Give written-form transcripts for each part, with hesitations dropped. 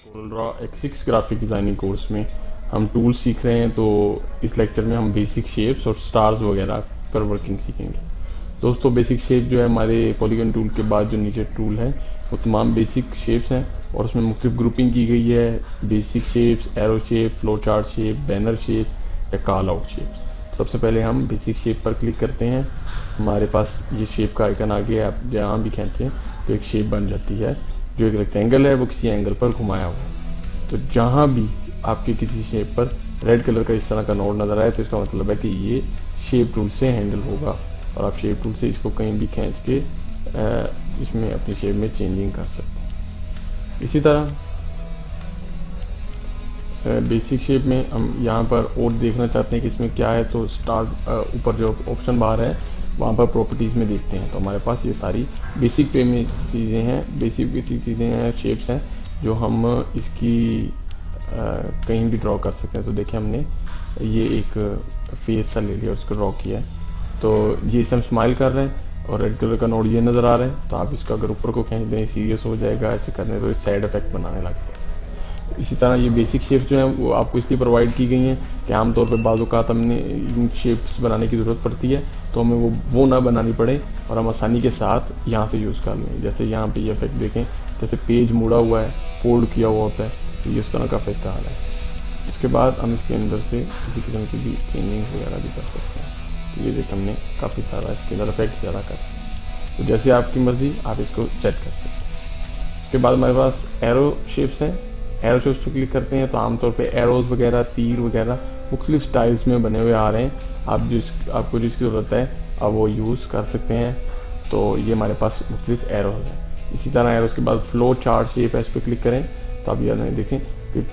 Cholera X6 graphic designing course में हम tools सीख रहे हैं। तो इस लेक्चर में हम बेसिक शेप्स और स्टार्स वगैरह पर वर्किंग सीखेंगे। दोस्तों, बेसिक शेप जो है हमारे पॉलीगन टूल के बाद जो नीचे टूल है वो तमाम बेसिक शेप्स हैं और उसमें मुख्तलिफ ग्रुपिंग की गई है। Basic shapes, arrow shape, flow chart shape, banner shape या कॉल आउट शेप्स। सबसे पहले हम बेसिक शेप पर क्लिक करते हैं। हमारे पास ये शेप का आइकन आ गया है। आप जहाँ भी खींचें तो एक शेप बन जाती है जो एक रेक्टेंगल है, वो किसी एंगल पर घुमाया हुआ है। तो जहाँ भी आपके किसी शेप पर रेड कलर का इस तरह का नोड नज़र आए तो इसका मतलब है कि ये शेप टूल से हैंडल होगा और आप शेप टूल से इसको कहीं भी खींच के इसमें अपनी शेप में चेंजिंग कर सकते हैं। इसी तरह बेसिक शेप में हम यहाँ पर और देखना चाहते हैं कि इसमें क्या है, तो स्टार्ट ऊपर जो ऑप्शन बार है वहाँ पर प्रॉपर्टीज़ में देखते हैं। तो हमारे पास ये सारी बेसिक पे में चीज़ें हैं, बेसिक चीज़ें हैं, शेप्स हैं जो हम इसकी कहीं भी ड्रॉ कर सकते हैं। तो देखिए हमने ये एक फेस सा ले लिया, उसको ड्रॉ किया है। तो ये इसे हम स्माइल कर रहे हैं और रेड कलर का नोड ये नज़र आ रहा है। तो आप इसका अगर ऊपर को खींच दें सीरियस हो जाएगा, ऐसे करने तो इस साइड इफेक्ट बनाने लगते हैं। इसी तरह ये बेसिक शेप्स जो हैं वो आपको इसलिए प्रोवाइड की गई हैं कि आमतौर पर बाज़ औक़ात हमने इन शेप्स बनाने की ज़रूरत पड़ती है तो हमें वो ना बनानी पड़े और हम आसानी के साथ यहाँ से यूज़ कर लें। जैसे यहाँ पे ये इफेक्ट देखें, जैसे पेज मुड़ा हुआ है, फोल्ड किया हुआ होता है, तो ये इस तरह का इफेक्ट आ रहा है। इसके बाद हम इसके अंदर से किसी किस्म की भी चेंजिंग वगैरह भी कर सकते हैं। तो ये देखिए हमने काफ़ी सारा इसके अंदर इफेक्ट ज़्यादा कर, तो जैसे आपकी मर्ज़ी आप इसको सेट कर सकते हैं। उसके बाद हमारे पास एरो शेप्स हैं। एरो शेप्स पर क्लिक करते हैं तो आमतौर पे एरोज़ वगैरह, तीर वगैरह मुख्तलिफ स्टाइल्स में बने हुए आ रहे हैं। आपको जिसकी ज़रूरत है आप वो यूज़ कर सकते हैं। तो ये हमारे पास मुख्तलिफ एरोज़ हैं। इसी तरह एरोज़ के बाद फ्लो चार्ट शेप है, इस पर क्लिक करें तो आप ये देखें कि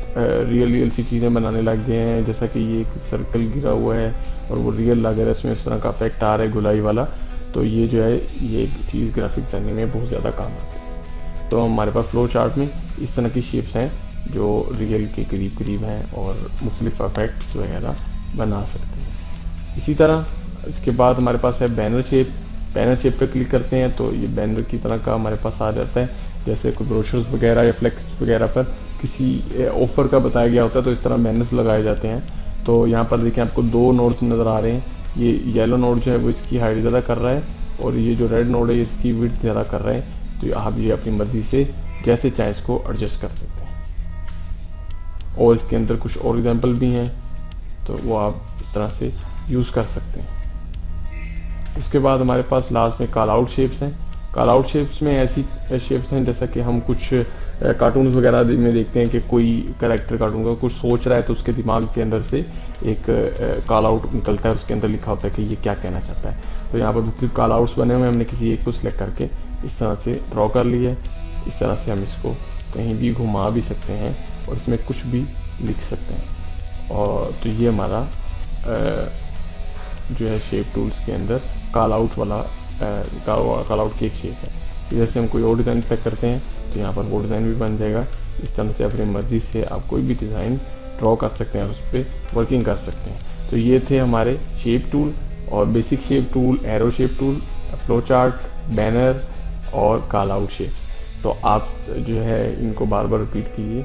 रियल सी चीज़ें बनाने लग गए हैं। जैसा कि ये एक सर्कल गिरा हुआ है और वो रियल लग रहा है, इसमें इस तरह का इफेक्ट आ रहा है गुलाई वाला। तो ये जो है ये चीज़ ग्राफिक डिज़ाइनिंग में बहुत ज़्यादा काम आती है। तो हमारे पास फ्लो चार्ट में इस तरह की शेप्स हैं जो रियल के करीब करीब हैं और मुख्तलिफ इफेक्ट्स वगैरह बना सकते हैं। इसी तरह इसके बाद हमारे पास है बैनर शेप। बैनर शेप पे क्लिक करते हैं तो ये बैनर की तरह का हमारे पास आ जाता है। जैसे कोई ब्रोशर्स वगैरह या फ्लेक्स वगैरह पर किसी ऑफर का बताया गया होता है तो इस तरह बैनर्स लगाए जाते हैं। तो यहाँ पर देखिए आपको दो नोड्स नज़र आ रहे हैं। ये येलो नोड जो है वो इसकी हाइट ज़्यादा कर रहा है और ये जो रेड नोड है इसकी विड्थ ज़्यादा कर रहा है। तो आप ये अपनी मर्जी से जैसे चाहें इसको एडजस्ट कर सकते हैं। और इसके अंदर कुछ और एग्जाम्पल भी हैं तो वो आप इस तरह से यूज़ कर सकते हैं। उसके बाद हमारे पास लास्ट में कॉल आउट शेप्स हैं। कॉल आउट शेप्स में ऐसी शेप्स हैं जैसा कि हम कुछ कार्टून्स वगैरह में देखते हैं कि कोई कैरेक्टर कार्टून का कुछ सोच रहा है तो उसके दिमाग के अंदर से एक कॉल आउट निकलता है, उसके अंदर लिखा होता है कि ये क्या कहना चाहता है। तो यहाँ पर मुख्तलिफ कॉल आउट्स बने हुए हैं, हमने किसी एक को सिलेक्ट करके इस तरह से ड्रॉ कर लिया है। इस तरह से हम इसको कहीं भी घुमा भी सकते हैं और इसमें कुछ भी लिख सकते हैं। और तो ये हमारा जो है शेप टूल्स के अंदर कॉल आउट वाला कॉल आउट की एक शेप है। जैसे हम कोई और डिज़ाइन सेलेक्ट करते हैं तो यहाँ पर वो डिज़ाइन भी बन जाएगा। इस तरह से अपनी मर्ज़ी से आप कोई भी डिज़ाइन ड्रॉ कर सकते हैं और उस पर वर्किंग कर सकते हैं। तो ये थे हमारे शेप टूल और basic shape tool, arrow shape tool, flow chart, banner और कॉल आउट शेप्स। तो आप जो है इनको बार बार रिपीट कीजिए